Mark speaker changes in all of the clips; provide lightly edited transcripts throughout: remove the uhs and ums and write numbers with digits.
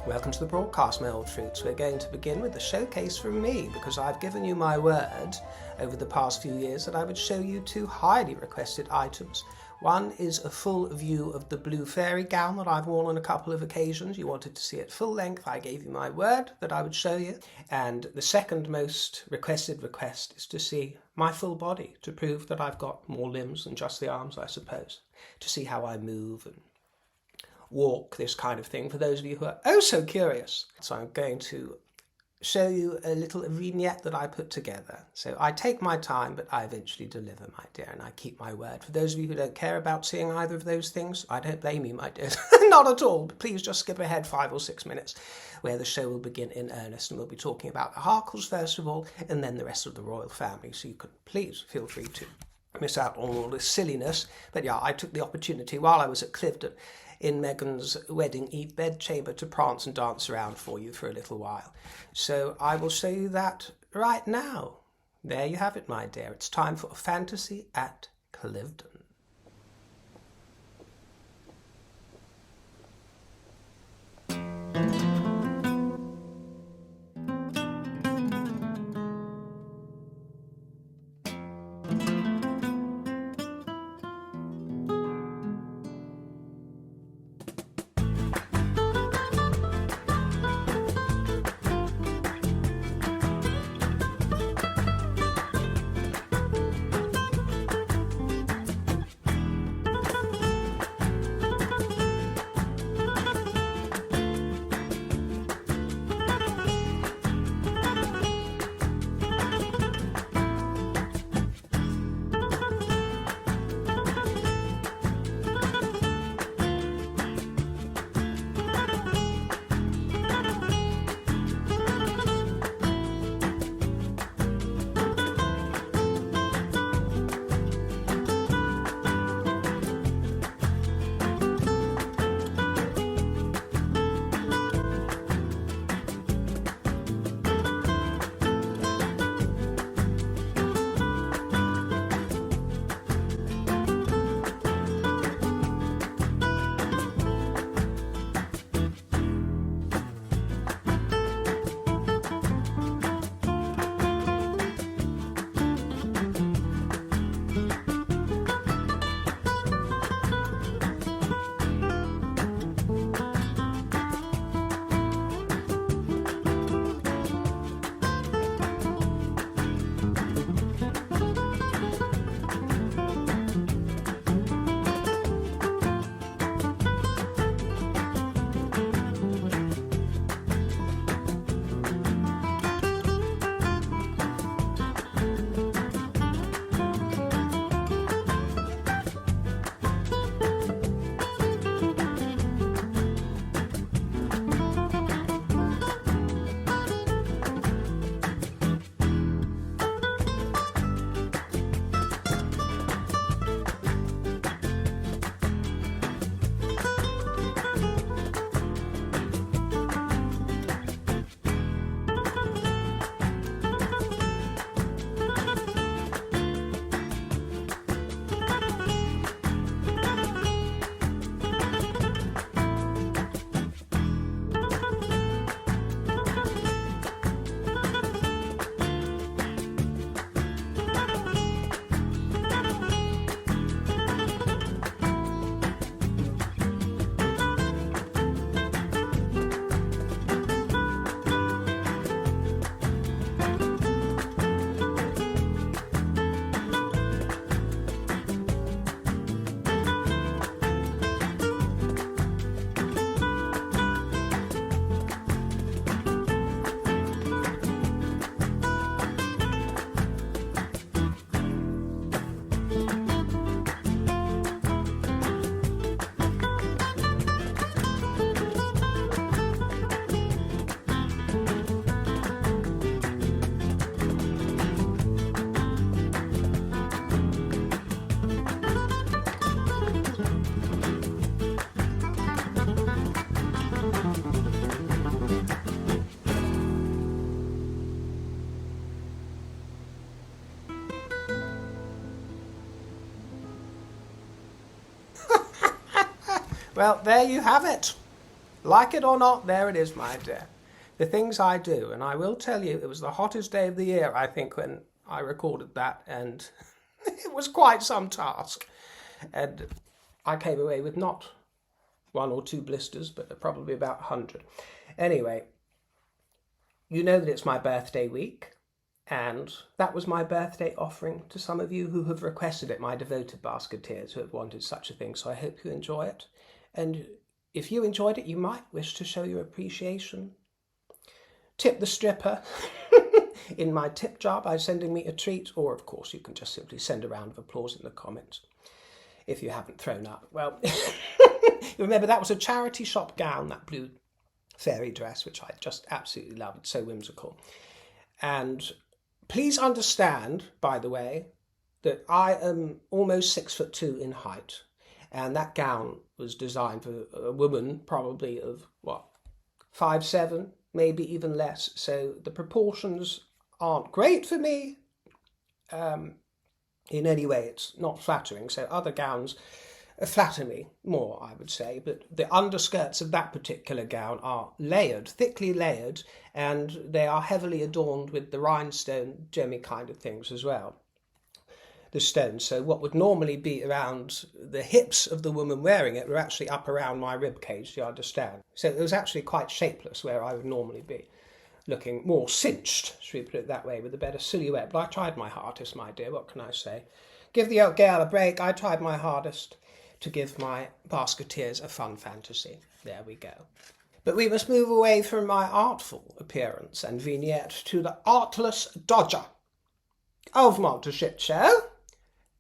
Speaker 1: Welcome to the broadcast, my old fruits. We're going to begin with a showcase from me because I've given you my word over the past few years that I would show you two highly requested items. One is a full view of the blue fairy gown that I've worn on a couple of occasions. You wanted to see it full length. I gave you my word that I would show you. And the second most requested request is to see my full body, to prove that I've got more limbs than just the arms, I suppose, to see how I move and walk, this kind of thing, for those of you who are oh so curious. So I'm going to show you a little vignette that I put together. So I take my time, but I eventually deliver, my dear, and I keep my word. For those of you who don't care about seeing either of those things, I don't blame you, my dear. Not at all. But please just skip ahead 5 or 6 minutes, where the show will begin in earnest, and we'll be talking about the Harkles first of all, and then the rest of the royal family. So you can please feel free to miss out on all this silliness. But yeah, I took the opportunity while I was at Cliveden in Meghan's wedding bedchamber to prance and dance around for you for a little while. So I will show you that right now. There you have it, my dear. It's time for a fantasy at Cliveden. Well, there you have it. Like it or not, there it is, my dear. The things I do, and I will tell you, it was the hottest day of the year, I think, when I recorded that, and it was quite some task. And I came away with not 1 or 2 blisters, but probably about 100. Anyway, you know that it's my birthday week, and that was my birthday offering to some of you who have requested it, my devoted basketeers who have wanted such a thing, so I hope you enjoy it. And if you enjoyed it, you might wish to show your appreciation. Tip the stripper in my tip jar by sending me a treat, or of course you can just simply send a round of applause in the comments if you haven't thrown up. Well, remember that was a charity shop gown, that blue fairy dress, which I just absolutely love. It's so whimsical. And please understand, by the way, that I am almost 6'2" in height, and that gown was designed for a woman probably of, 5'7", maybe even less. So the proportions aren't great for me. In any way, it's not flattering. So other gowns flatter me more, I would say. But the underskirts of that particular gown are layered, thickly layered, and they are heavily adorned with the rhinestone gemmy kind of things as well. The stones. So what would normally be around the hips of the woman wearing it were actually up around my rib cage, do you understand? So it was actually quite shapeless where I would normally be, looking more cinched, should we put it that way, with a better silhouette. But I tried my hardest, my dear, what can I say? Give the old girl a break. I tried my hardest to give my basketeers a fun fantasy. There we go. But we must move away from my artful appearance and vignette to the artless dodger of Monteschitcho.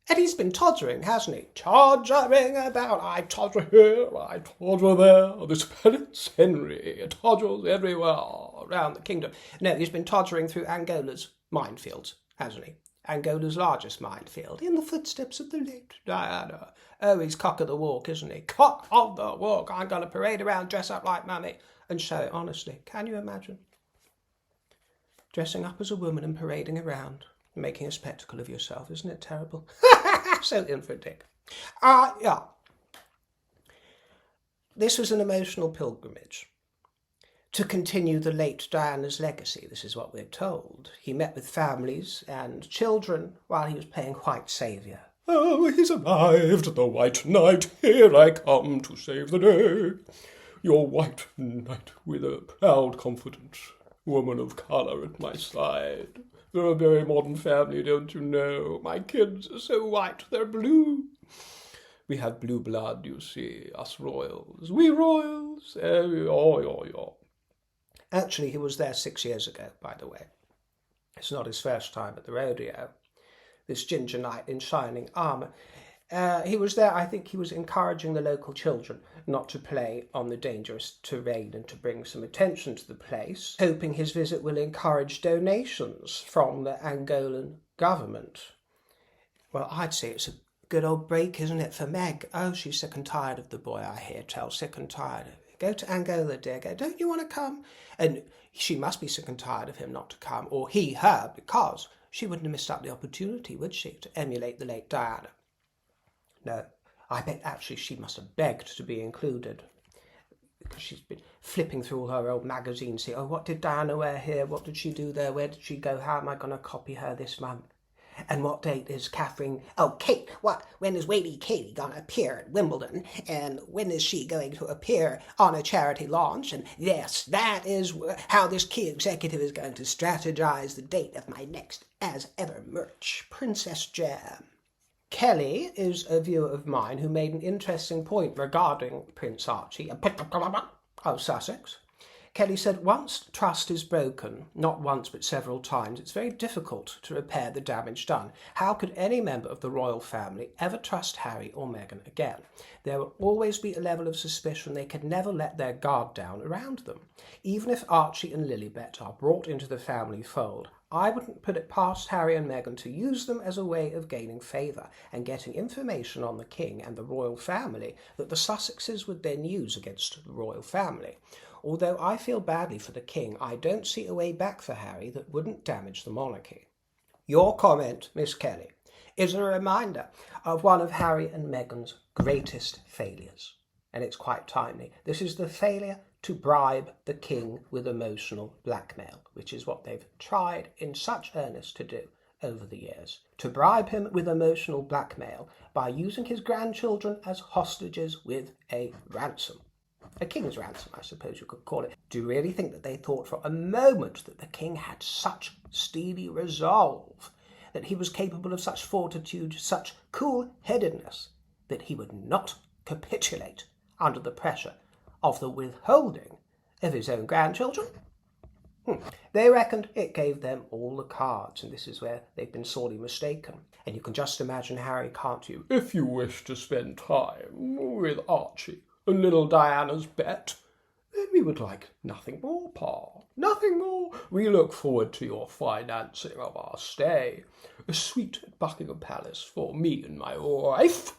Speaker 1: And he's been toddering, hasn't he? Toddering about. I todder here, I todder there. This Prince Henry toddles everywhere around the kingdom. No, he's been toddering through Angola's minefields, hasn't he? Angola's largest minefield, in the footsteps of the late Diana. Oh, he's cock of the walk, isn't he? Cock of the walk. I'm going to parade around, dress up like Mummy, and show it, honestly. Can you imagine? Dressing up as a woman and parading around, making a spectacle of yourself. Isn't it terrible? So infantile. Yeah. This was an emotional pilgrimage to continue the late Diana's legacy. This is what we're told. He met with families and children while he was playing white saviour. Oh, he's arrived, the white knight. Here I come to save the day. Your white knight with a proud, confident woman of colour at my side. They're a very modern family, don't you know? My kids are so white, they're blue. We have blue blood, you see, us royals. We royals. Actually, he was there 6 years ago, by the way. It's not his first time at the rodeo. This ginger knight in shining armour. He was there, I think he was encouraging the local children not to play on the dangerous terrain and to bring some attention to the place, hoping his visit will encourage donations from the Angolan government. Well, I'd say it's a good old break, isn't it, for Meg? Oh, she's sick and tired of the boy, I hear tell, sick and tired. Go to Angola, dear, go. Don't you want to come? And she must be sick and tired of him not to come, or he her, because she wouldn't have missed out the opportunity, would she, to emulate the late Diana? No, I bet actually she must have begged to be included, because she's been flipping through all her old magazines, see, oh, what did Diana wear here? What did she do there? Where did she go? How am I going to copy her this month? And what date is Catherine? Oh, Kate, when is Lady Katie going to appear at Wimbledon? And when is she going to appear on a charity launch? And yes, that is how this key executive is going to strategize the date of my next as ever merch, Princess Jam. Kelly is a viewer of mine who made an interesting point regarding Prince Archie of Sussex. Kelly said, once trust is broken, not once but several times, it's very difficult to repair the damage done. How could any member of the royal family ever trust Harry or Meghan again? There will always be a level of suspicion. They could never let their guard down around them. Even if Archie and Lilibet are brought into the family fold, I wouldn't put it past Harry and Meghan to use them as a way of gaining favour and getting information on the king and the royal family that the Sussexes would then use against the royal family. Although I feel badly for the king, I don't see a way back for Harry that wouldn't damage the monarchy. Your comment, Miss Kelly, is a reminder of one of Harry and Meghan's greatest failures. and it's quite timely. This is the failure to bribe the king with emotional blackmail, which is what they've tried in such earnest to do over the years. To bribe him with emotional blackmail by using his grandchildren as hostages with a ransom. A king's ransom, I suppose you could call it. Do you really think that they thought for a moment that the king had such steely resolve, that he was capable of such fortitude, such cool-headedness, that he would not capitulate under the pressure of the withholding of his own grandchildren? They reckoned it gave them all the cards, and this is where they've been sorely mistaken. And you can just imagine Harry, can't you? If you wish to spend time with Archie and little Diana's bet, then we would like nothing more, Pa. Nothing more. We look forward to your financing of our stay. A suite at Buckingham Palace for me and my wife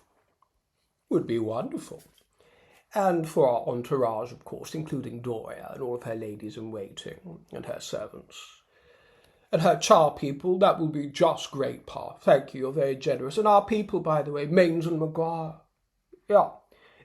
Speaker 1: would be wonderful. And for our entourage, of course, including Doria and all of her ladies-in-waiting and her servants. And her char people, that will be just great, Pa. Thank you, you're very generous. And our people, by the way, Mains and Maguire. Yeah,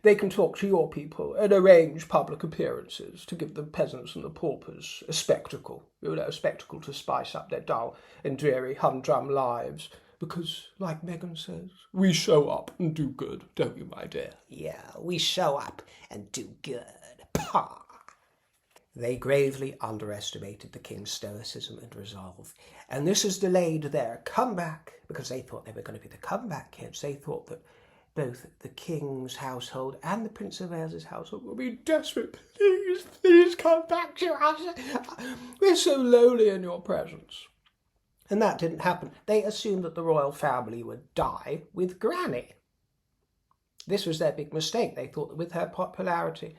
Speaker 1: they can talk to your people and arrange public appearances to give the peasants and the paupers a spectacle. You know, a spectacle to spice up their dull and dreary humdrum lives. Because, like Meghan says, we show up and do good, don't we, my dear? Yeah, we show up and do good. Pah! They gravely underestimated the king's stoicism and resolve, and this has delayed their comeback, because they thought they were going to be the comeback kids. They thought that both the king's household and the Prince of Wales's household will be desperate. Please, please come back to us. We're so lonely in your presence. And that didn't happen. They assumed that the royal family would die with Granny. This was their big mistake. They thought that with her popularity,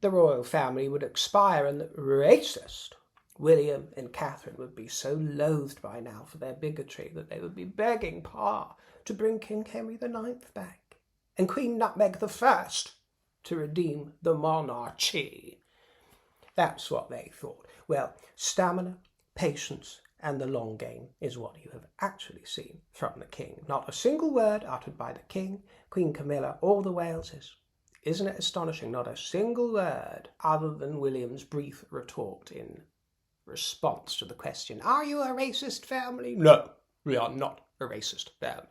Speaker 1: the royal family would expire and that racist William and Catherine would be so loathed by now for their bigotry that they would be begging Pa to bring King Henry IX back and Queen Nutmeg I to redeem the monarchy. That's what they thought. Well, stamina, patience, and the long game is what you have actually seen from the king. Not a single word uttered by the king, Queen Camilla, or the Waleses. Isn't it astonishing? Not a single word other than William's brief retort in response to the question, "Are you a racist family?" No, we are not a racist family.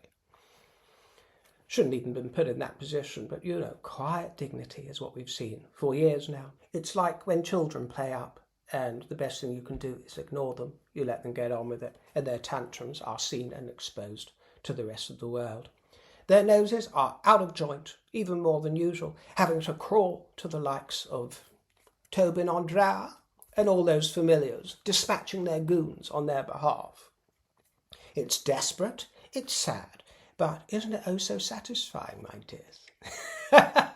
Speaker 1: Shouldn't even been put in that position, but you know, quiet dignity is what we've seen for years now. It's like when children play up, and the best thing you can do is ignore them. You let them get on with it, and their tantrums are seen and exposed to the rest of the world. Their noses are out of joint, even more than usual, having to crawl to the likes of Tobin Andrea and all those familiars, dispatching their goons on their behalf. It's desperate, it's sad, but isn't it oh so satisfying, my dears?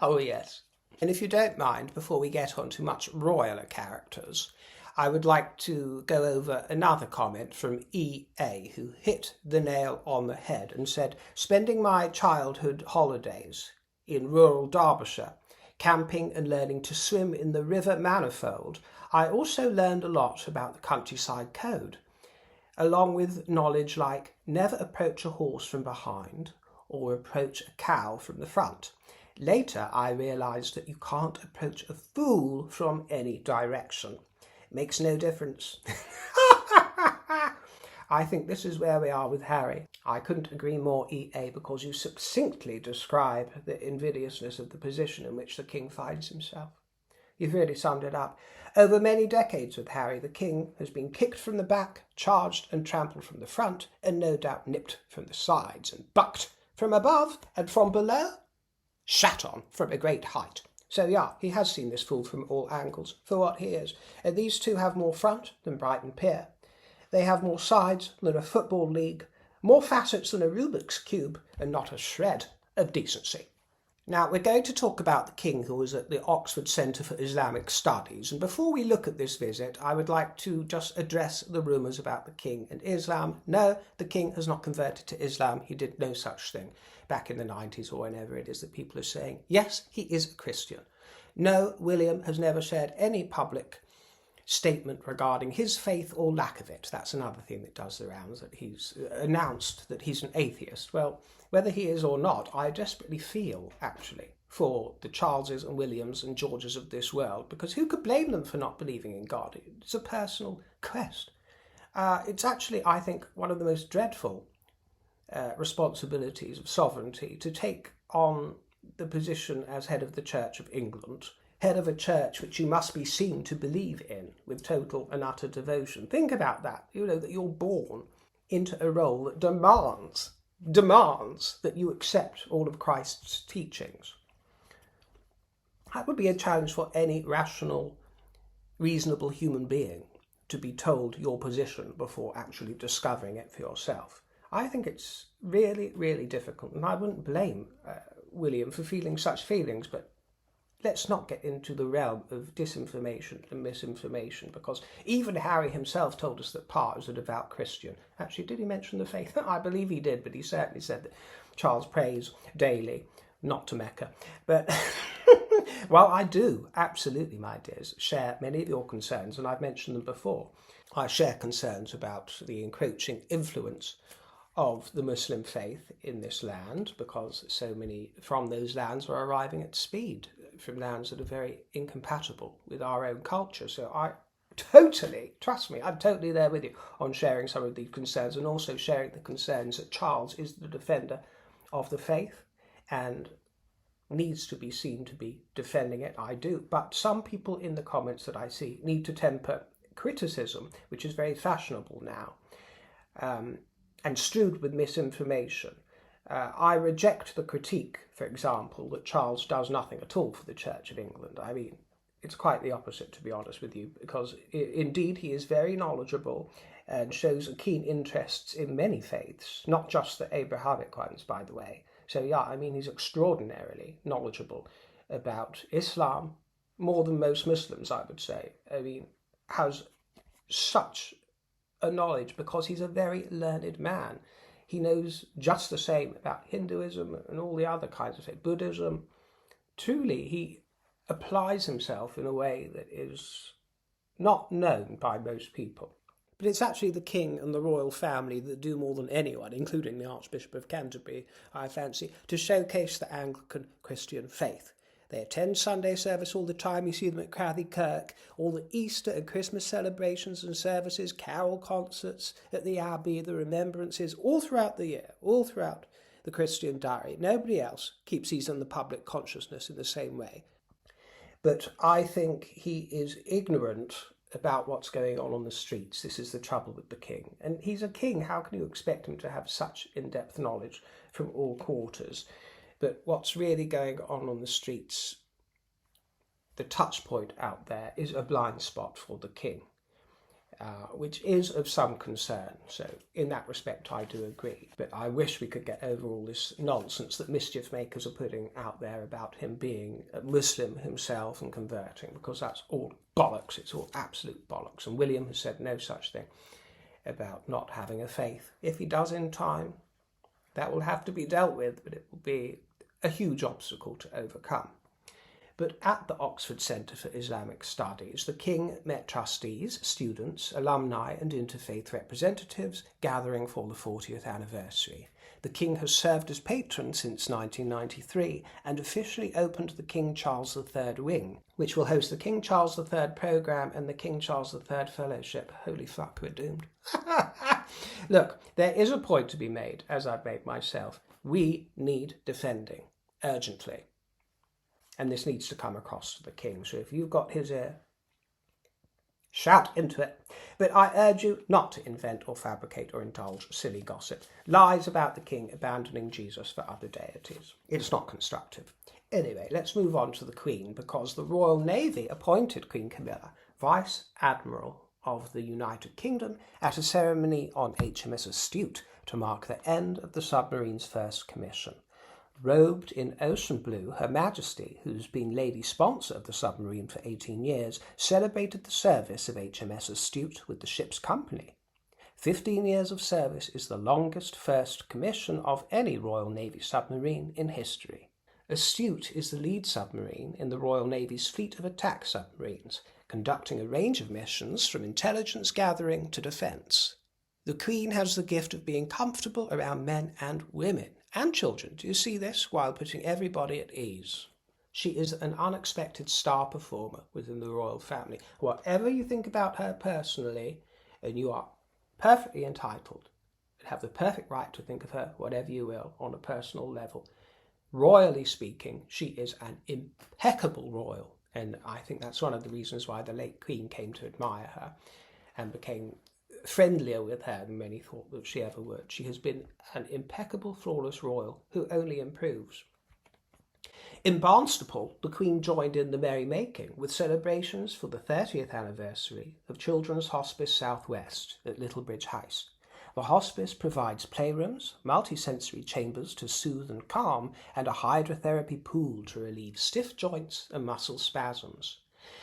Speaker 1: Oh yes. And if you don't mind, before we get on to much royaler characters, I would like to go over another comment from E.A., who hit the nail on the head and said, "Spending my childhood holidays in rural Derbyshire, camping and learning to swim in the River Manifold, I also learned a lot about the countryside code, along with knowledge like never approach a horse from behind or approach a cow from the front. Later, I realised that you can't approach a fool from any direction. Makes no difference." I think this is where we are with Harry. I couldn't agree more, E.A., because you succinctly describe the invidiousness of the position in which the king finds himself. You've really summed it up. Over many decades with Harry, the king has been kicked from the back, charged and trampled from the front, and no doubt nipped from the sides and bucked from above and from below, shat on from a great height. So yeah, he has seen this fool from all angles, for what he is. And these two have more front than Brighton Pier. They have more sides than a football league, more facets than a Rubik's Cube, and not a shred of decency. Now, we're going to talk about the king who was at the Oxford Centre for Islamic Studies, and before we look at this visit, I would like to just address the rumours about the king and Islam. No, the king has not converted to Islam. He did no such thing back in the 90s or whenever it is that people are saying, yes, he is a Christian. No, William has never shared any public statement regarding his faith or lack of it. That's another thing that does the rounds, that he's announced that he's an atheist. Well, whether he is or not, I desperately feel, actually, for the Charleses and Williams and Georges of this world, because who could blame them for not believing in God? It's a personal quest. It's actually, I think, one of the most dreadful responsibilities of sovereignty to take on the position as head of the Church of England, head of a church which you must be seen to believe in with total and utter devotion. Think about that, that you're born into a role that demands that you accept all of Christ's teachings. That would be a challenge for any rational, reasonable human being, to be told your position before actually discovering it for yourself. I think it's really, really difficult, and I wouldn't blame William for feeling such feelings, but let's not get into the realm of disinformation and misinformation, because even Harry himself told us that Pa is a devout Christian. Actually, did he mention the faith? I believe he did, but he certainly said that Charles prays daily, not to Mecca. But well, I do, absolutely, my dears, share many of your concerns, and I've mentioned them before. I share concerns about the encroaching influence of the Muslim faith in this land, because so many from those lands are arriving at speed from lands that are very incompatible with our own culture. So I totally, trust me, I'm totally there with you on sharing some of these concerns, and also sharing the concerns that Charles is the defender of the faith and needs to be seen to be defending it. I do. But some people in the comments that I see need to temper criticism, which is very fashionable now, and strewed with misinformation. I reject the critique, for example, that Charles does nothing at all for the Church of England. I mean, it's quite the opposite, to be honest with you, because indeed he is very knowledgeable and shows a keen interest in many faiths, not just the Abrahamic ones, by the way. So yeah, I mean, he's extraordinarily knowledgeable about Islam, more than most Muslims, I would say. I mean, has such a knowledge because he's a very learned man. He knows just the same about Hinduism and all the other kinds of faith, Buddhism. Truly, he applies himself in a way that is not known by most people. But it's actually the king and the royal family that do more than anyone, including the Archbishop of Canterbury, I fancy, to showcase the Anglican Christian faith. They attend Sunday service all the time. You see them at Crathy Kirk, all the Easter and Christmas celebrations and services, carol concerts at the Abbey, the remembrances, all throughout the year, all throughout the Christian diary. Nobody else keeps these in the public consciousness in the same way. But I think he is ignorant about what's going on the streets. This is the trouble with the king. And he's a king. How can you expect him to have such in-depth knowledge from all quarters? But what's really going on the streets, the touch point out there, is a blind spot for the king, which is of some concern. So in that respect, I do agree. But I wish we could get over all this nonsense that mischief makers are putting out there about him being a Muslim himself and converting, because that's all bollocks. It's all absolute bollocks. And William has said no such thing about not having a faith. If he does in time, that will have to be dealt with, but it will be a huge obstacle to overcome. But at the Oxford Centre for Islamic Studies, the King met trustees, students, alumni and interfaith representatives gathering for the 40th anniversary. The King has served as patron since 1993 and officially opened the King Charles III Wing, which will host the King Charles III programme and the King Charles III Fellowship. Holy fuck, we're doomed. Look, there is a point to be made, as I've made myself. We need defending, urgently. And this needs to come across to the king. So if you've got his ear, shout into it. But I urge you not to invent or fabricate or indulge silly gossip. Lies about the king abandoning Jesus for other deities. It's not constructive. Anyway, let's move on to the Queen, because the Royal Navy appointed Queen Camilla Vice Admiral of the United Kingdom at a ceremony on HMS Astute to mark the end of the submarine's first commission. Robed in ocean blue, Her Majesty, who's been lady sponsor of the submarine for 18 years, celebrated the service of HMS Astute with the ship's company. 15 years of service is the longest first commission of any Royal Navy submarine in history. Astute is the lead submarine in the Royal Navy's fleet of attack submarines, conducting a range of missions from intelligence gathering to defence. The Queen has the gift of being comfortable around men and women and children. Do you see this? While putting everybody at ease. She is an unexpected star performer within the royal family. Whatever you think about her personally, and you are perfectly entitled and have the perfect right to think of her whatever you will on a personal level. Royally speaking, she is an impeccable royal, and I think that's one of the reasons why the late Queen came to admire her and became friendlier with her than many thought that she ever would. She has been an impeccable, flawless royal who only improves. In Barnstaple, the Queen joined in the merrymaking with celebrations for the 30th anniversary of Children's Hospice South West at Littlebridge House. The hospice provides playrooms, multi-sensory chambers to soothe and calm, and a hydrotherapy pool to relieve stiff joints and muscle spasms.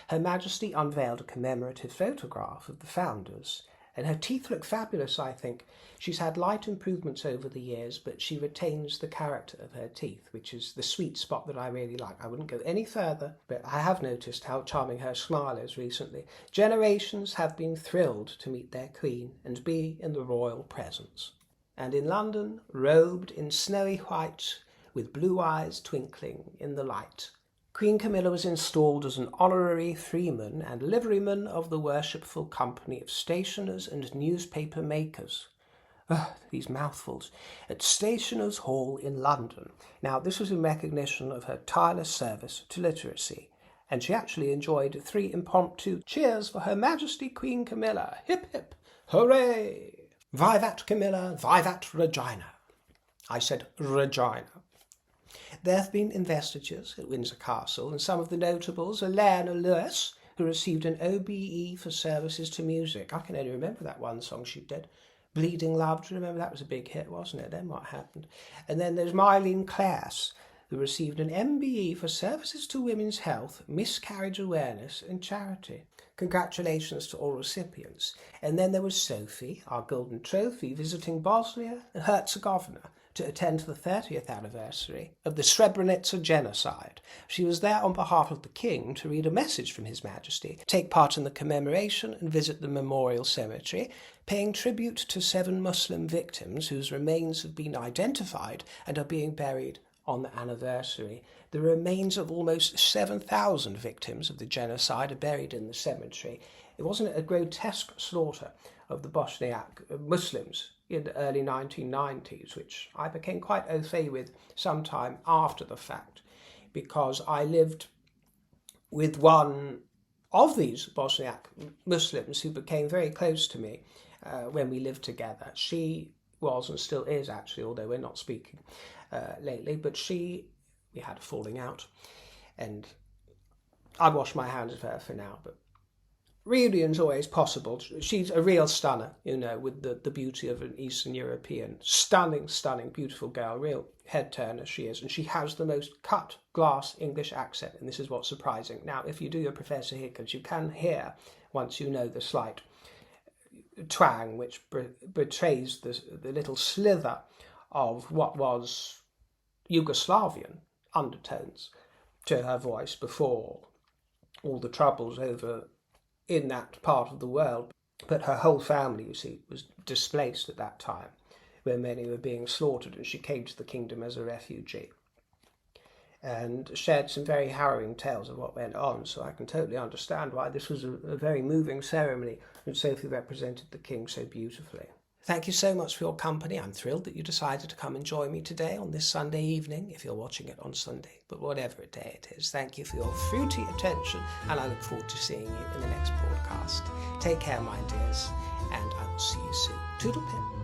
Speaker 1: Her Majesty unveiled a commemorative photograph of the founders, and her teeth look fabulous, I think. She's had light improvements over the years, but she retains the character of her teeth, which is the sweet spot that I really like. I wouldn't go any further, but I have noticed how charming her smile is recently. Generations have been thrilled to meet their Queen and be in the royal presence. And in London, robed in snowy white, with blue eyes twinkling in the light, Queen Camilla was installed as an honorary freeman and liveryman of the Worshipful Company of Stationers and Newspaper Makers. These mouthfuls. At Stationers' Hall in London. Now, this was in recognition of her tireless service to literacy, and she actually enjoyed 3 impromptu cheers for Her Majesty Queen Camilla. Hip hip, hooray! Vivat Camilla, vivat Regina. I said Regina. There have been investitures at Windsor Castle, and some of the notables are Lionel Lewis, who received an OBE for services to music. I can only remember that one song she did, Bleeding Love. Do you remember that was a big hit, wasn't it? Then what happened? And then there's Mylene Class, who received an MBE for services to women's health, miscarriage awareness and charity. Congratulations to all recipients. And then there was Sophie, our golden trophy, visiting Bosnia and Herzegovina to attend the 30th anniversary of the Srebrenica genocide. She was there on behalf of the King to read a message from His Majesty, take part in the commemoration and visit the memorial cemetery, paying tribute to 7 Muslim victims whose remains have been identified and are being buried on the anniversary. The remains of almost 7,000 victims of the genocide are buried in the cemetery. It wasn't a grotesque slaughter of the Bosniak Muslims in the early 1990s, which I became quite au fait with sometime after the fact, because I lived with one of these Bosniak Muslims who became very close to me when we lived together. She was and still is actually, although we're not speaking lately, but we had a falling out, and I wash my hands of her for now, but reunion's always possible. She's a real stunner, you know, with the beauty of an Eastern European. Stunning, beautiful girl, real head turner she is, and she has the most cut glass English accent, and this is what's surprising. Now, if you do your Professor Hickens, you can hear, once you know the slight twang which betrays the little slither of what was Yugoslavian undertones to her voice before all the troubles over in that part of the world. But her whole family, you see, was displaced at that time, where many were being slaughtered, and she came to the kingdom as a refugee and shared some very harrowing tales of what went on. So I can totally understand why this was a very moving ceremony, and Sophie represented the king so beautifully. Thank you so much for your company. I'm thrilled that you decided to come and join me today on this Sunday evening, if you're watching it on Sunday, but whatever day it is. Thank you for your fruity attention, and I look forward to seeing you in the next broadcast. Take care, my dears, and I will see you soon. Toodle pip.